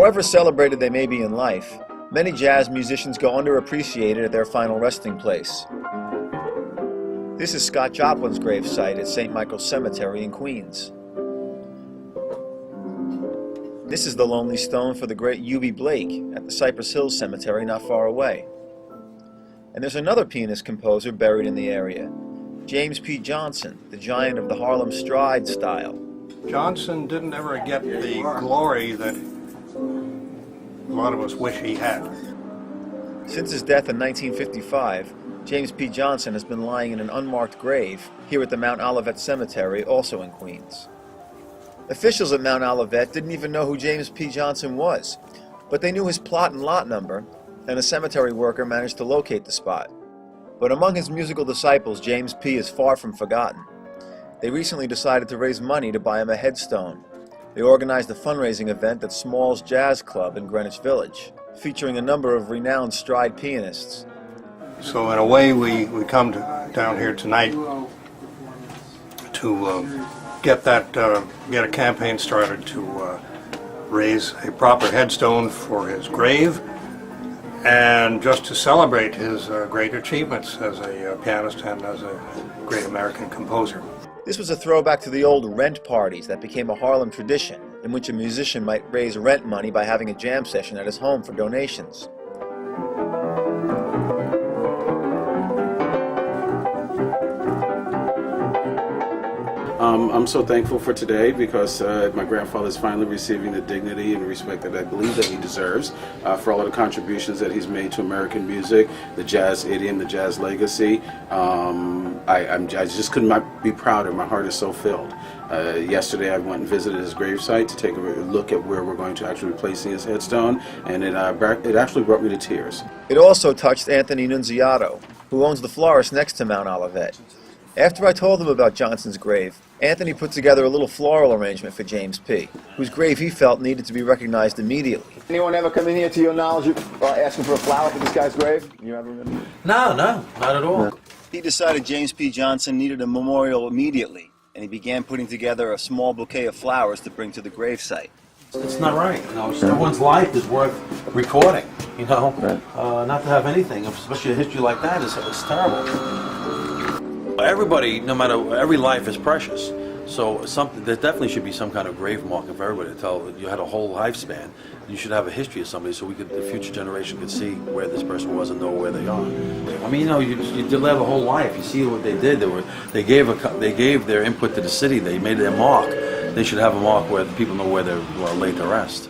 However celebrated they may be in life, many jazz musicians go underappreciated at their final resting place. This is Scott Joplin's gravesite at St. Michael's Cemetery in Queens. This is the lonely stone for the great U.B. Blake at the Cypress Hills Cemetery not far away. And there's another pianist-composer buried in the area, James P. Johnson, the giant of the Harlem stride style. Johnson didn't ever get the glory that a lot of us wish he had. Since his death in 1955, James P. Johnson has been lying in an unmarked grave here at the Mount Olivet Cemetery, also in Queens. Officials at Mount Olivet didn't even know who James P. Johnson was, but they knew his plot and lot number, and a cemetery worker managed to locate the spot. But among his musical disciples, James P. is far from forgotten. They recently decided to raise money to buy him a headstone. They organized a fundraising event at Small's Jazz Club in Greenwich Village, featuring a number of renowned stride pianists. So in a way, we come down here tonight to get a campaign started to raise a proper headstone for his grave, and just to celebrate his great achievements as a pianist and as a great American composer. This was a throwback to the old rent parties that became a Harlem tradition, in which a musician might raise rent money by having a jam session at his home for donations. I'm so thankful for today because my grandfather is finally receiving the dignity and respect that I believe that he deserves for all of the contributions that he's made to American music, the jazz idiom, the jazz legacy. I just could not be prouder. My heart is so filled. Yesterday I went and visited his gravesite to take a look at where we're going to actually be placing his headstone, and it actually brought me to tears. It also touched Anthony Nunziato, who owns the florist next to Mount Olivet. After I told him about Johnson's grave, Anthony put together a little floral arrangement for James P., whose grave he felt needed to be recognized immediately. Anyone ever come in here, to your knowledge, asking for a flower for this guy's grave? You ever? No, not at all. No. He decided James P. Johnson needed a memorial immediately, and he began putting together a small bouquet of flowers to bring to the gravesite. It's not right. Someone's life is worth recording. Right. Not to have anything, especially a history like that, is terrible. Everybody, no matter, every life is precious. So there definitely should be some kind of grave marker for everybody to tell you had a whole lifespan. You should have a history of somebody so the future generation could see where this person was and know where they are. I mean, you did live a whole life. You see what they did. They gave their input to the city. They made their mark. They should have a mark where people know where they were laid to rest.